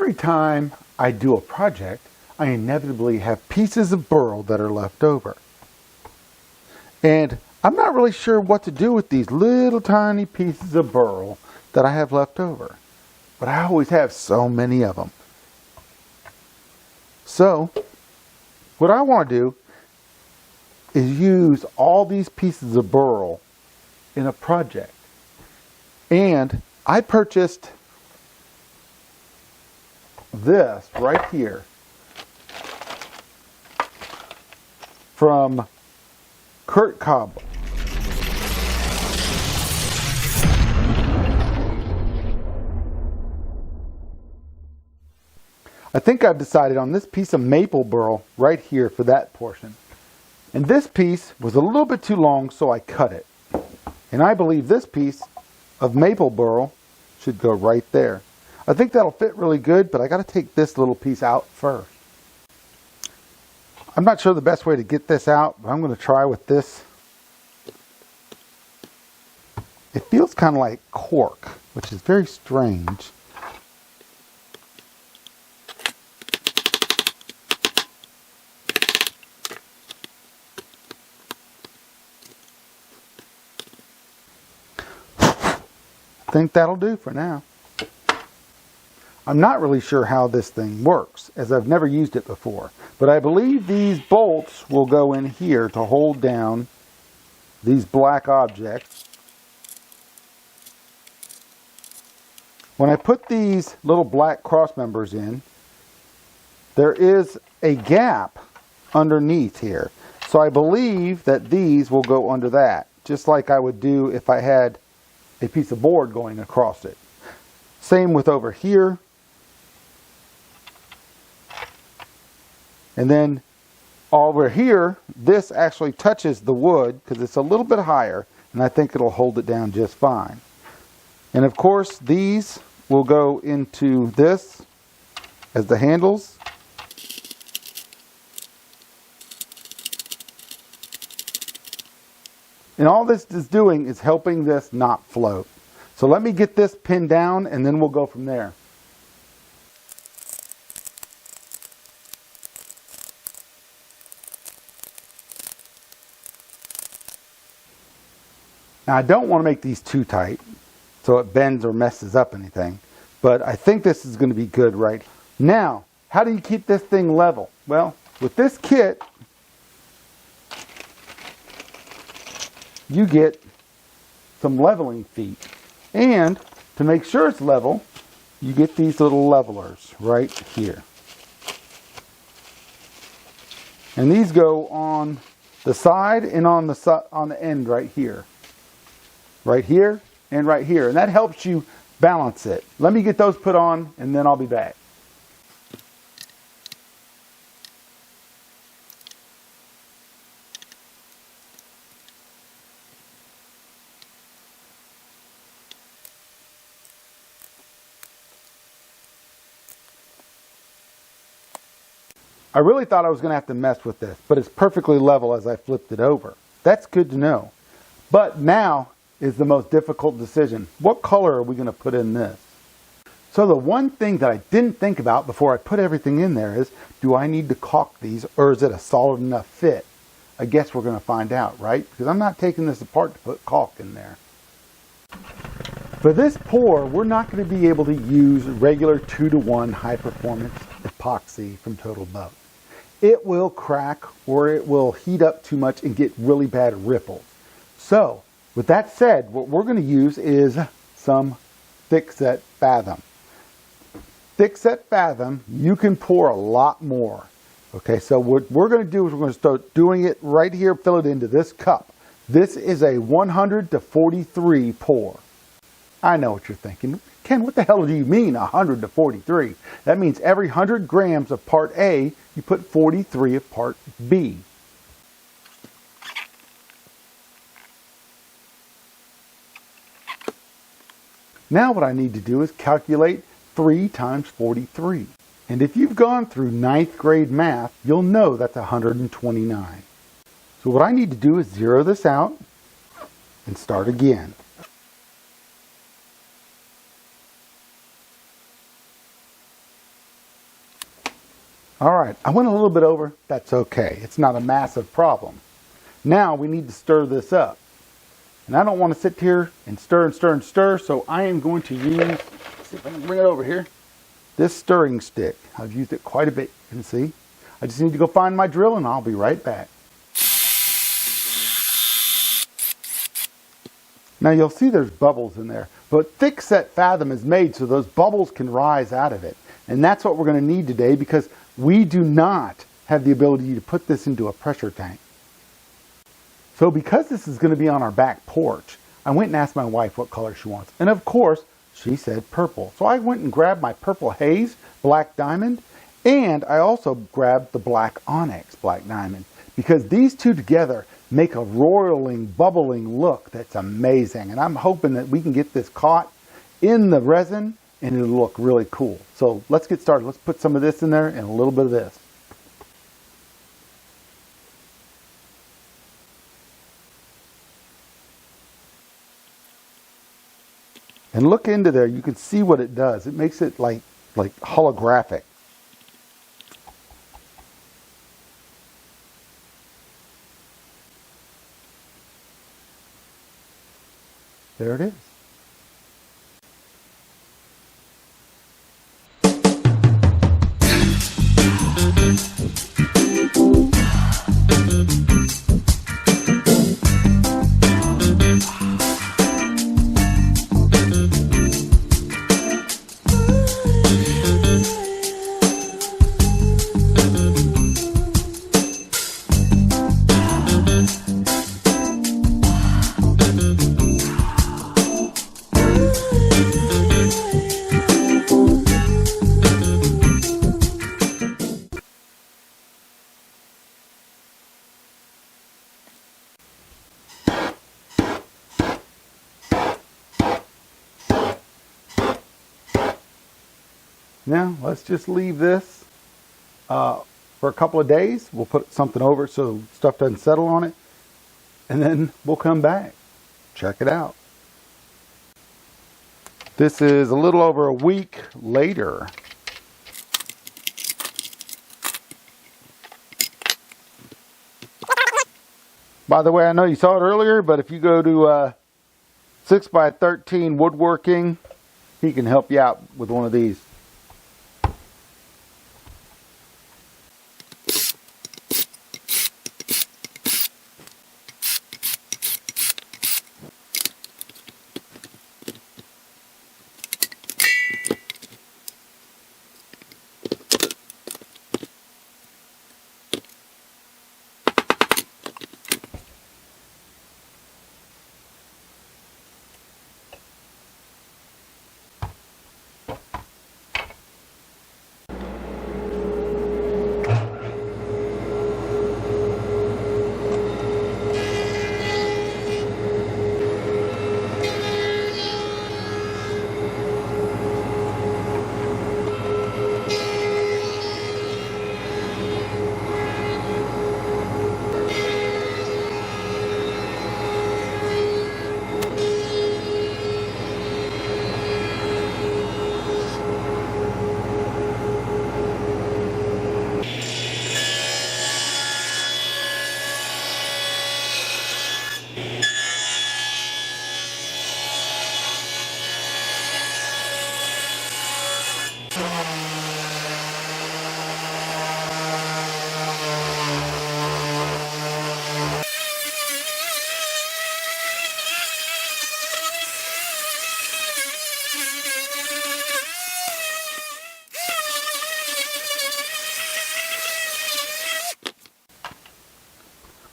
Every time I do a project, I inevitably have pieces of burl that are left over. And I'm not really sure what to do with these little tiny pieces of burl that I have left over. But I always have so many of them. So, what I want to do is use all these pieces of burl in a project. And I purchased this right here from Kurt Cobb. I think I've decided on this piece of maple burl right here for that portion. And this piece was a little bit too long, so I cut it. And I believe this piece of maple burl should go right there. I think that'll fit really good, but I got to take this little piece out first. I'm not sure the best way to get this out, but I'm going to try with this. It feels kind of like cork, which is very strange. I think that'll do for now. I'm not really sure how this thing works, as I've never used it before. But I believe these bolts will go in here to hold down these black objects. When I put these little black cross members in, there is a gap underneath here. So I believe that these will go under that, just like I would do if I had a piece of board going across it. Same with over here. And then over here, this actually touches the wood because it's a little bit higher, and I think it'll hold it down just fine. And of course, these will go into this as the handles. And all this is doing is helping this not float. So let me get this pinned down and then we'll go from there. Now I don't want to make these too tight so it bends or messes up anything, but I think this is going to be good right now. How do you keep this thing level? Well, with this kit, you get some leveling feet. And to make sure it's level, you get these little levelers right here. And these go on the side and on the end right here. Right here and right here. And that helps you balance it. Let me get those put on and then I'll be back. I really thought I was going to have to mess with this, but it's perfectly level as I flipped it over. That's good to know. But now is the most difficult decision. What color are we going to put in this? So the one thing that I didn't think about before I put everything in there is, do I need to caulk these or is it a solid enough fit? I guess we're going to find out, right? Because I'm not taking this apart to put caulk in there. For this pour, we're not going to be able to use regular 2-to-1 high performance epoxy from Total Boat. It will crack or it will heat up too much and get really bad ripples. So, with that said, what we're going to use is some thickset Fathom. Thickset Fathom, you can pour a lot more. Okay, so what we're going to do is we're going to start doing it right here, fill it into this cup. This is a 100 to 43 pour. I know what you're thinking. Ken, what the hell do you mean 100 to 43? That means every 100 grams of part A, you put 43 of part B. Now what I need to do is calculate 3 times 43. And if you've gone through 9th grade math, you'll know that's 129. So what I need to do is zero this out and start again. All right, I went a little bit over. That's okay. It's not a massive problem. Now we need to stir this up. And I don't want to sit here and stir and stir and stir, so I am going to use, let's see if I can bring it over here, this stirring stick. I've used it quite a bit, you can see. I just need to go find my drill and I'll be right back. Now you'll see there's bubbles in there, but thick set fathom is made so those bubbles can rise out of it. And that's what we're going to need today because we do not have the ability to put this into a pressure tank. So because this is going to be on our back porch, I went and asked my wife what color she wants. And of course, she said purple. So I went and grabbed my purple haze black diamond, and I also grabbed the black onyx black diamond because these two together make a roiling, bubbling look that's amazing. And I'm hoping that we can get this caught in the resin and it'll look really cool. So let's get started. Let's put some of this in there and a little bit of this. And look into there, you can see what it does. It makes it like holographic. There it is. Now, let's just leave this for a couple of days. We'll put something over it so stuff doesn't settle on it. And then we'll come back. Check it out. This is a little over a week later. By the way, I know you saw it earlier, but if you go to 6x13 Woodworking, he can help you out with one of these.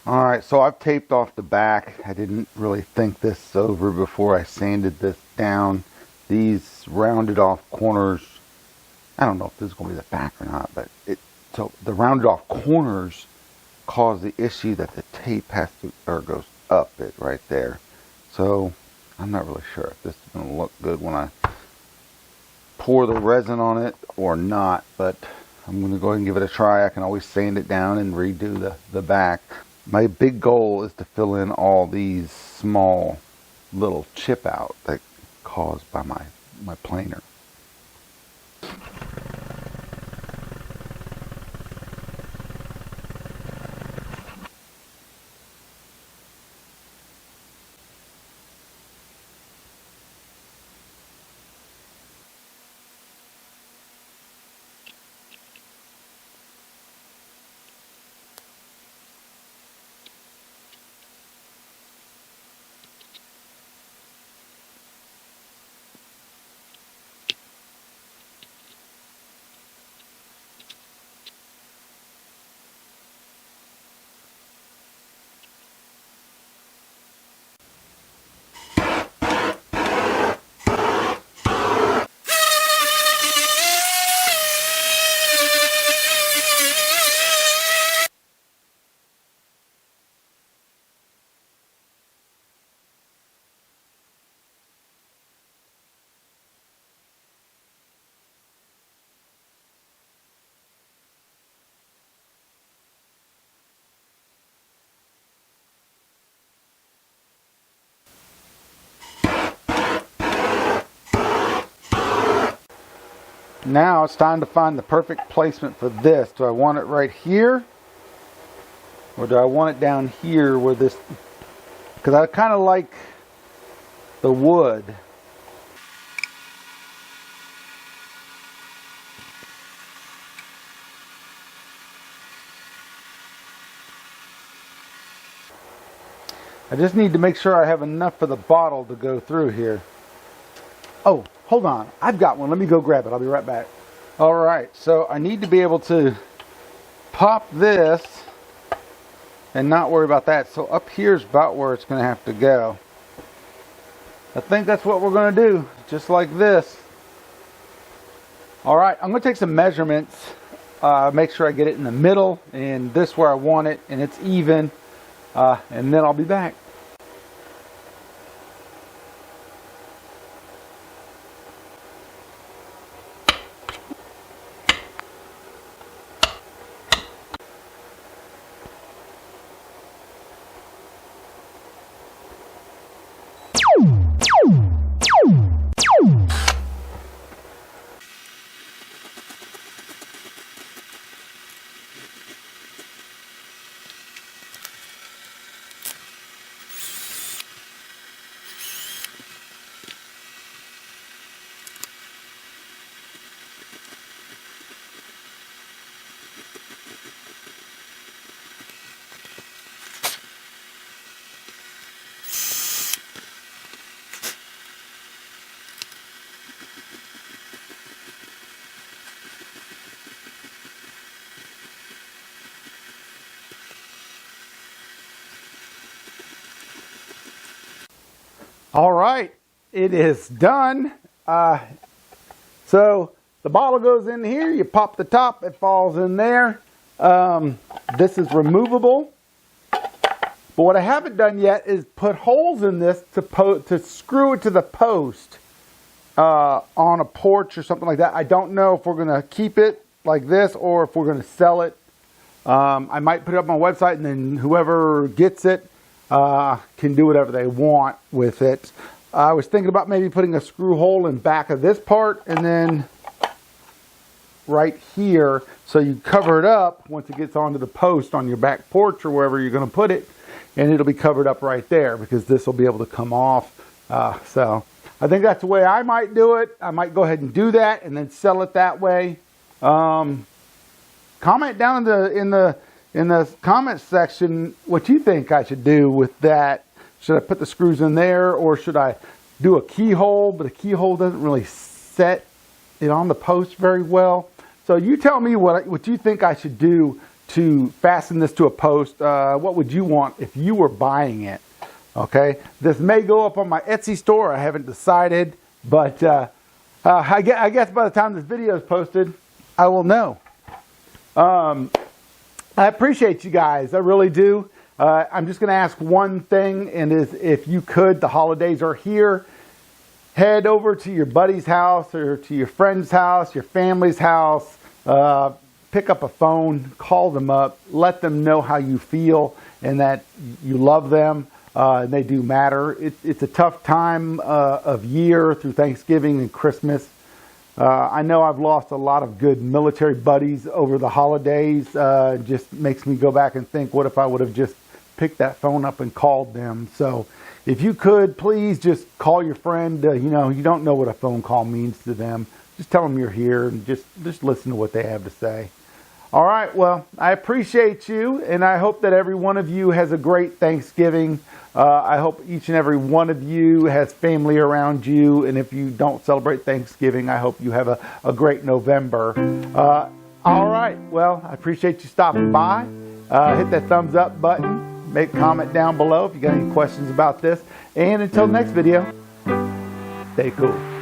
Alright, so I've taped off the back. I didn't really think this over before I sanded this down. These rounded off corners, I don't know if this is going to be the back or not, but so the rounded off corners cause the issue that the tape has to, or goes up it right there. So I'm not really sure if this is going to look good when I pour the resin on it or not, but I'm going to go ahead and give it a try. I can always sand it down and redo the back. My big goal is to fill in all these small little chip out that caused by my planer. Now it's time to find the perfect placement for this. Do I want it right here? Or do I want it down here where this... Because I kind of like the wood. I just need to make sure I have enough for the bottle to go through here. Oh, hold on. I've got one. Let me go grab it. I'll be right back. All right. So I need to be able to pop this and not worry about that. So up here is about where it's going to have to go. I think that's what we're going to do. Just like this. All right. I'm going to take some measurements. Make sure I get it in the middle and this where I want it and it's even. And then I'll be back. All right, it is done. So the bottle goes in here, you pop the top, it falls in there. This is removable. But what I haven't done yet is put holes in this to screw it to the post on a porch or something like that. I don't know if we're going to keep it like this or if we're going to sell it. I might put it up on my website and then whoever gets it can do whatever they want with it. I was thinking about maybe putting a screw hole in back of this part and then right here so you cover it up once it gets onto the post on your back porch or wherever you're going to put it, and it'll be covered up right there because this will be able to come off. So I think that's the way I might do it. I might go ahead and do that and then sell it that way. Comment down in the comments section what you think I should do with that. Should I put the screws in there or should I do a keyhole? But a keyhole doesn't really set it on the post very well. So you tell me what you think I should do to fasten this to a post. What would you want if you were buying it? Okay, this may go up on my Etsy store. I haven't decided, but I guess by the time this video is posted, I will know. I appreciate you guys. I really do. I'm just going to ask one thing, and is if you could, the holidays are here. Head over to your buddy's house or to your friend's house, your family's house. Pick up a phone, call them up, let them know how you feel and that you love them. And they do matter. It's a tough time of year through Thanksgiving and Christmas. I know I've lost a lot of good military buddies over the holidays. It just makes me go back and think, what if I would have just picked that phone up and called them? So if you could, please just call your friend. You know, you don't know what a phone call means to them. Just tell them you're here and just listen to what they have to say. All right, well, I appreciate you, and I hope that every one of you has a great Thanksgiving. I hope each and every one of you has family around you, and if you don't celebrate Thanksgiving, I hope you have a great November. All right, well, I appreciate you stopping by. Hit that thumbs up button. Make a comment down below if you got any questions about this. And until the next video, stay cool.